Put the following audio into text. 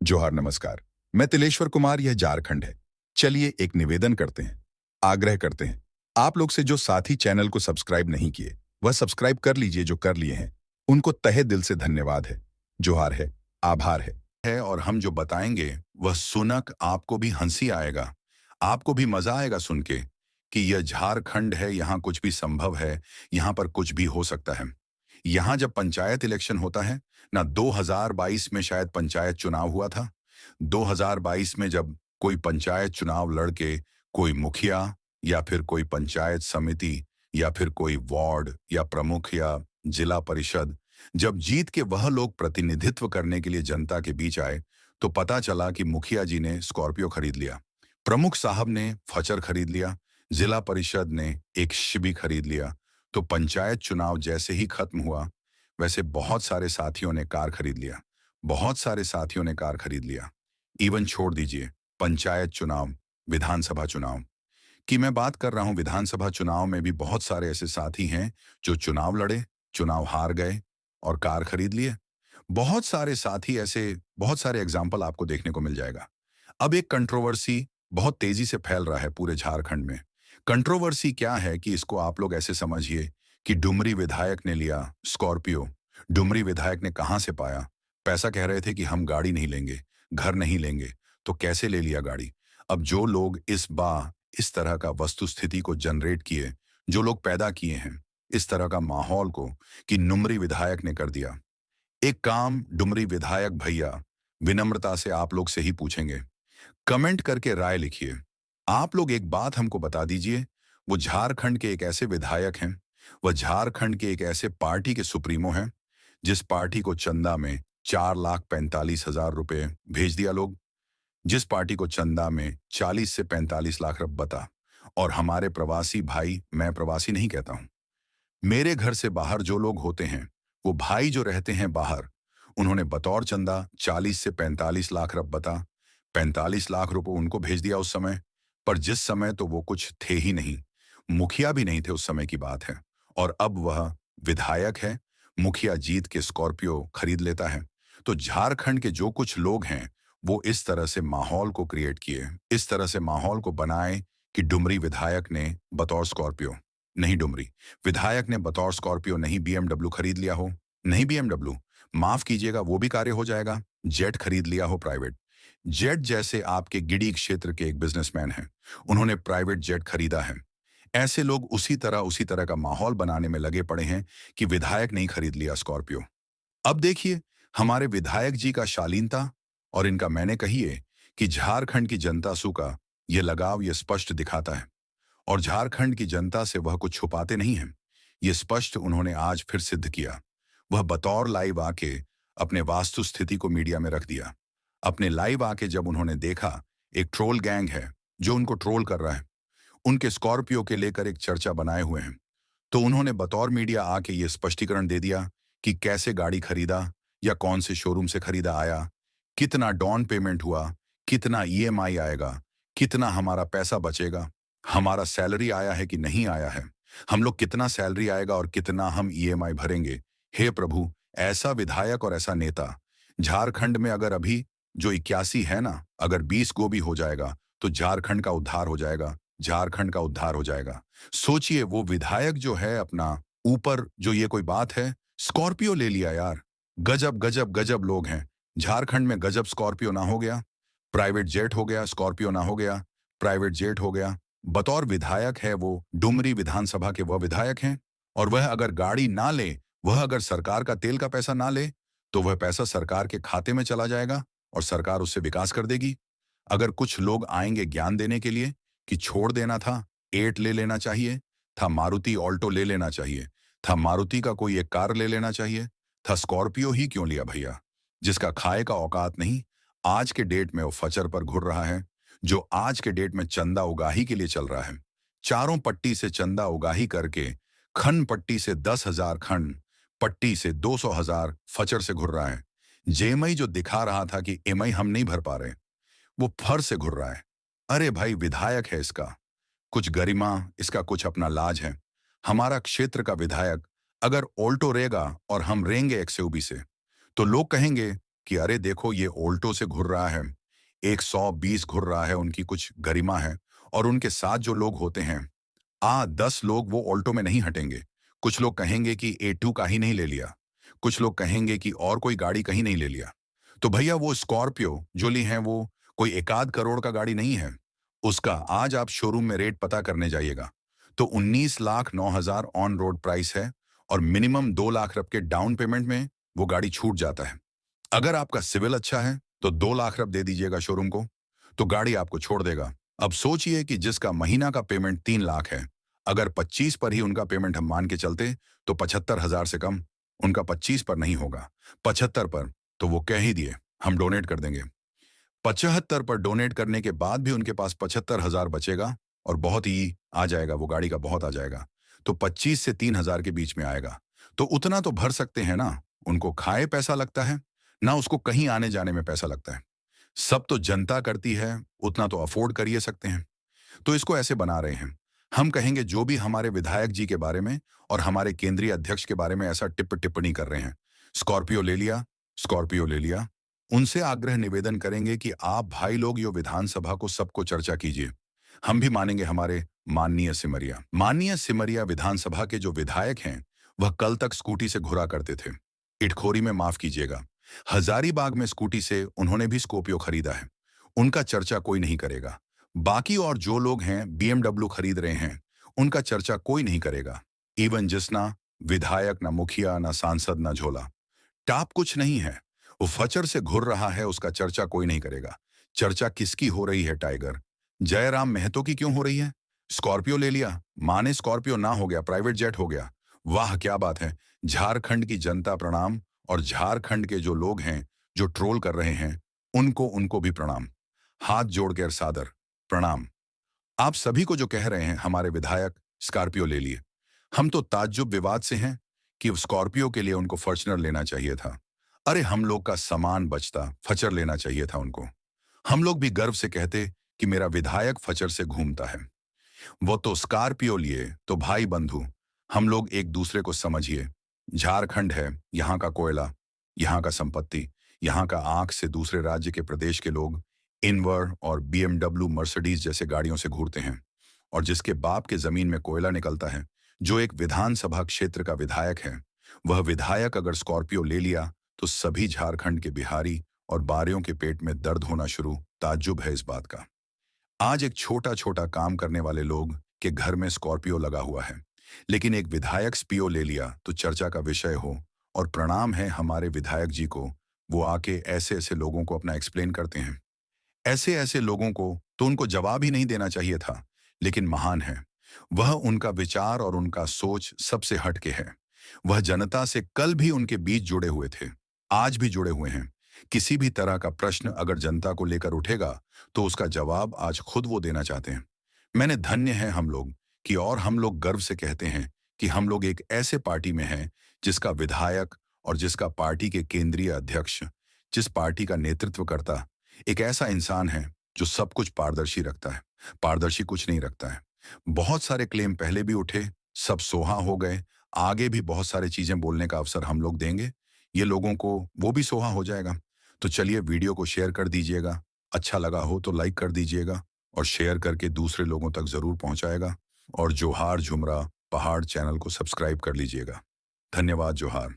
जोहार नमस्कार। मैं तिलेश्वर कुमार, यह झारखंड है। चलिए एक निवेदन करते हैं, आग्रह करते हैं। आप लोग से जो साथी चैनल को सब्सक्राइब नहीं किए, वह सब्सक्राइब कर लीजिए। जो कर लिए हैं उनको तहे दिल से धन्यवाद है, जोहार है, आभार है। और हम जो बताएंगे वह सुनक आपको भी हंसी आएगा, आपको भी मजा आएगा सुन के कि यह झारखंड है, यहाँ कुछ भी संभव है, यहाँ पर कुछ भी हो सकता है। यहाँ जब पंचायत इलेक्शन होता है ना, 2022 में शायद पंचायत चुनाव हुआ था। 2022 में जब कोई पंचायत चुनाव लड़के कोई मुखिया या फिर कोई पंचायत समिति या फिर कोई वार्ड या प्रमुख या जिला परिषद जब जीत के वह लोग प्रतिनिधित्व करने के लिए जनता के बीच आए, तो पता चला कि मुखिया जी ने स्कॉर्पियो खरीद लिया, प्रमुख साहब ने फचर खरीद लिया, जिला परिषद ने एक शिबी खरीद लिया। तो पंचायत चुनाव जैसे ही खत्म हुआ, वैसे बहुत सारे साथियों ने कार खरीद लिया, बहुत सारे साथियों ने कार खरीद लिया। इवन छोड़ दीजिए पंचायत चुनाव, विधानसभा चुनाव की मैं बात कर रहा हूं। विधानसभा चुनाव में भी बहुत सारे ऐसे साथी हैं जो चुनाव लड़े, चुनाव हार गए और कार खरीद लिए। बहुत सारे साथी ऐसे, बहुत सारे एग्जाम्पल आपको देखने को मिल जाएगा। अब एक कंट्रोवर्सी बहुत तेजी से फैल रहा है पूरे झारखंड में। कंट्रोवर्सी क्या है कि इसको आप लोग ऐसे समझिए कि डुमरी विधायक ने लिया स्कॉर्पियो। डुमरी विधायक ने कहां से पाया पैसा? कह रहे थे कि हम गाड़ी नहीं लेंगे, घर नहीं लेंगे, तो कैसे ले लिया गाड़ी? अब जो लोग इस तरह का वस्तु स्थिति को जनरेट किए, जो लोग पैदा किए हैं इस तरह का माहौल को, कि डुमरी विधायक ने कर दिया। एक काम डुमरी विधायक भैया विनम्रता से आप लोग से ही पूछेंगे, कमेंट करके राय लिखिए। आप लोग एक बात हमको बता दीजिए, वो झारखंड के एक ऐसे विधायक हैं, वह झारखंड के एक ऐसे पार्टी के सुप्रीमो हैं जिस पार्टी को चंदा में 4,45,000 रुपए भेज दिया लोग, जिस पार्टी को चंदा में 40 से 45 लाख रुपए बता। और हमारे प्रवासी भाई, मैं प्रवासी नहीं कहता हूं, मेरे घर से बाहर जो लोग होते हैं, वो भाई जो रहते हैं बाहर, उन्होंने बतौर चंदा 40 से 45 लाख रुपए बता, 45 लाख रुपए उनको भेज दिया उस समय। पर जिस समय तो वो कुछ थे ही नहीं, मुखिया भी नहीं थे उस समय की बात है, और अब वह विधायक है। मुखिया जीत के स्कॉर्पियो खरीद लेता है। तो झारखंड के जो कुछ लोग हैं वो इस तरह से माहौल को क्रिएट किए, इस तरह से माहौल को बनाए कि डुमरी विधायक ने बतौर स्कॉर्पियो नहीं, डुमरी विधायक ने बतौर स्कॉर्पियो नहीं बीएमडब्ल्यू खरीद लिया हो, नहीं बीएमडब्ल्यू, माफ कीजिएगा वो भी कार्य हो जाएगा, जेट खरीद लिया हो प्राइवेट जेट। जैसे आपके गिडी क्षेत्र के एक बिजनेसमैन हैं, उन्होंने प्राइवेट जेट खरीदा है। ऐसे लोग उसी तरह का माहौल बनाने में लगे पड़े हैं कि विधायक नहीं खरीद लिया स्कॉर्पियो। अब देखिए हमारे विधायक जी का शालीनता और इनका मैंने कहिए कि झारखंड की जनता सु का ये लगाव ये स्पष्ट दिखाता है। और झारखंड की जनता से वह कुछ छुपाते नहीं हैं, ये स्पष्ट उन्होंने आज फिर सिद्ध किया। वह बतौर लाइव आके अपने वास्तु स्थिति को मीडिया में रख दिया। अपने लाइव आके जब उन्होंने देखा एक ट्रोल गैंग है जो उनको ट्रोल कर रहा है, उनके स्कॉर्पियो के लेकर एक चर्चा बनाए हुए हैं, तो उन्होंने बतौर मीडिया आके ये स्पष्टीकरण दे दिया कि कैसे गाड़ी खरीदा या कौन से शोरूम से खरीदा आया, कितना डाउन पेमेंट हुआ, कितना ईएमआई आएगा, कितना हमारा पैसा बचेगा, हमारा सैलरी आया है कि नहीं आया है, हम लोग कितना सैलरी आएगा और कितना हम ईएमआई भरेंगे। हे प्रभु, ऐसा विधायक और ऐसा नेता झारखंड में अगर अभी जो 81 है ना, अगर 20 को भी हो जाएगा तो झारखंड का उद्धार हो जाएगा, झारखंड का उद्धार हो जाएगा। सोचिए वो विधायक जो है अपना ऊपर, जो ये कोई बात है, स्कॉर्पियो ले लिया यार। गजब गजब गजब लोग हैं झारखंड में। गजब स्कॉर्पियो ना हो गया, प्राइवेट जेट हो गया, स्कॉर्पियो ना हो गया, प्राइवेट जेट हो गया। बतौर विधायक है वो, डुमरी विधानसभा के वह विधायक हैं, और वह अगर गाड़ी ना ले, वह अगर सरकार का तेल का पैसा ना ले, तो वह पैसा सरकार के खाते में चला जाएगा और सरकार उससे विकास कर देगी। अगर कुछ लोग आएंगे ज्ञान देने के लिए कि छोड़ देना था, 8 ले लेना चाहिए था, मारुति ऑल्टो ले लेना चाहिए था, मारुति का कोई एक कार ले लेना चाहिए था, स्कॉर्पियो ही क्यों लिया भैया? जिसका खाए का औकात नहीं, आज के डेट में वो फचर पर घुर रहा है, जो आज के डेट में चंदा उगाही के लिए चल रहा है। चारों पट्टी से चंदा उगाही करके खन पट्टी से 10,000 खन, पट्टी से 200,000 फचर से घुर रहा है। जेएमआई जो दिखा रहा था कि एमआई हम नहीं भर पा रहे, वो फर से घुर रहा है। अरे भाई, विधायक है, इसका कुछ गरिमा, इसका कुछ अपना लाज है। हमारा क्षेत्र का विधायक अगर ऑल्टो रहेगा और हम रहेंगे एक्सयूवी से, तो लोग कहेंगे कि अरे देखो ये ऑल्टो से घुर रहा है, 120 घुर रहा है, उनकी कुछ गरिमा है। और उनके साथ जो लोग होते हैं, 10 लोग वो ऑल्टो में नहीं हटेंगे। कुछ लोग कहेंगे कि A2 का ही नहीं ले लिया, कुछ लोग कहेंगे कि और कोई गाड़ी कहीं नहीं ले लिया। तो भैया वो स्कॉर्पियो जो ली है वो कोई 1 करोड़ का गाड़ी नहीं है। उसका आज आप शोरूम में रेट पता करने जाइएगा तो 19,09,000 ऑन रोड प्राइस है और मिनिमम 2 लाख रुपए के डाउन पेमेंट में वो गाड़ी छूट जाता है। अगर आपका सिविल अच्छा है तो 2 लाख रुपए दे दीजिएगा शोरूम को, तो गाड़ी आपको छोड़ देगा। अब सोचिए कि जिसका महीना का पेमेंट 3 लाख है, अगर 25 पर ही उनका पेमेंट हम मान के चलते तो 75,000 से कम उनका 25 पर नहीं होगा। 75 पर तो वो कह ही दिए हम डोनेट कर देंगे। 75 पर डोनेट करने के बाद भी उनके पास 75,000 बचेगा और बहुत ही आ जाएगा, वो गाड़ी का बहुत आ जाएगा। तो 25 से 3,000 के बीच में आएगा। तो उतना तो भर सकते हैं ना, उनको खाए पैसा लगता है, ना उसको कहीं आने जाने में पैसा लगता है। सब तो जनता करती है, उतना तो अफोर्ड कर ही सकते हैं। तो इसको ऐसे बना रहे हैं। हम कहेंगे जो भी हमारे विधायक जी के बारे में और हमारे केंद्रीय अध्यक्ष के बारे में ऐसा टिप्पणी कर रहे हैं, स्कॉर्पियो ले लिया, स्कॉर्पियो ले लिया, उनसे आग्रह निवेदन करेंगे कि आप भाई लोग यो विधानसभा को सबको चर्चा कीजिए। हम भी मानेंगे हमारे माननीय सिमरिया विधानसभा के जो विधायक हैं, वह कल तक स्कूटी से घुरा करते थे। इटखोरी में माफ कीजिएगा, हजारीबाग में स्कूटी से उन्होंने भी स्कॉर्पियो खरीदा है। उनका चर्चा कोई नहीं करेगा। बाकी और जो लोग हैं BMW खरीद रहे हैं, उनका चर्चा कोई नहीं करेगा। इवन जिसना विधायक, ना मुखिया, ना सांसद, ना झोला, टाप कुछ नहीं है, वो फचर से घुर रहा है, उसका चर्चा कोई नहीं करेगा। चर्चा किसकी हो रही है टाइगर? जयराम महतो की क्यों हो रही है? स्कॉर्पियो ले लिया, माने स्कॉर्पियो ना हो गया, प्राइवेट जेट हो गया। वाह क्या बात है। झारखंड की जनता प्रणाम, और झारखंड के जो लोग हैं जो ट्रोल कर रहे हैं, उनको उनको भी प्रणाम। हाथ जोड़कर सादर प्रणाम। आप सभी को जो कह रहे हैं हमारे विधायक स्कॉर्पियो ले लिए, हम तो ताज्जुब विवाद से हैं कि स्कॉर्पियो के लिए उनको फॉर्च्यूनर लेना चाहिए था। अरे हम लोग का सामान बचता, फचर लेना चाहिए था उनको। हम लोग भी गर्व से कहते कि मेरा विधायक फचर से घूमता है। वो तो स्कॉर्पियो लिए, तो भाई बंधु हम लोग एक दूसरे को समझिए। झारखंड है, यहाँ का कोयला, यहाँ का संपत्ति, यहाँ का आंख से दूसरे राज्य के प्रदेश के लोग इनवर्ड और BMW मर्सिडीज जैसे गाड़ियों से घूरते हैं। और जिसके बाप के जमीन में कोयला निकलता है, जो एक विधानसभा क्षेत्र का विधायक है, वह विधायक अगर स्कॉर्पियो ले लिया तो सभी झारखंड के बिहारी और बारियों के पेट में दर्द होना शुरू। ताज्जुब है इस बात का। आज एक छोटा छोटा काम करने वाले लोग के घर में स्कॉर्पियो लगा हुआ है, लेकिन एक विधायक स्पियो ले लिया तो चर्चा का विषय हो। और प्रणाम है हमारे विधायक जी को, वो आके ऐसे ऐसे लोगों को अपना एक्सप्लेन करते हैं। ऐसे ऐसे लोगों को तो उनको जवाब ही नहीं देना चाहिए था, लेकिन महान है वह। उनका विचार और उनका सोच सबसे हटके है। वह जनता से कल भी उनके बीच जुड़े हुए थे, आज भी जुड़े हुए हैं। किसी भी तरह का प्रश्न अगर जनता को लेकर उठेगा तो उसका जवाब आज खुद वो देना चाहते हैं। मैंने धन्य है हम लोग कि, और हम लोग गर्व से कहते हैं कि हम लोग एक ऐसे पार्टी में हैं जिसका विधायक और जिसका पार्टी के केंद्रीय अध्यक्ष, जिस पार्टी का नेतृत्व करता, एक ऐसा इंसान है जो सब कुछ पारदर्शी रखता है। पारदर्शी कुछ नहीं रखता है। बहुत सारे क्लेम पहले भी उठे, सब सोहा हो गए। आगे भी बहुत सारी चीजें बोलने का अवसर हम लोग देंगे, ये लोगों को वो भी सोहा हो जाएगा। तो चलिए वीडियो को शेयर कर दीजिएगा, अच्छा लगा हो तो लाइक कर दीजिएगा और शेयर करके दूसरे लोगों तक जरूर पहुंचाएगा। और जोहार झुमरा पहाड़ चैनल को सब्सक्राइब कर लीजिएगा। धन्यवाद। जोहार।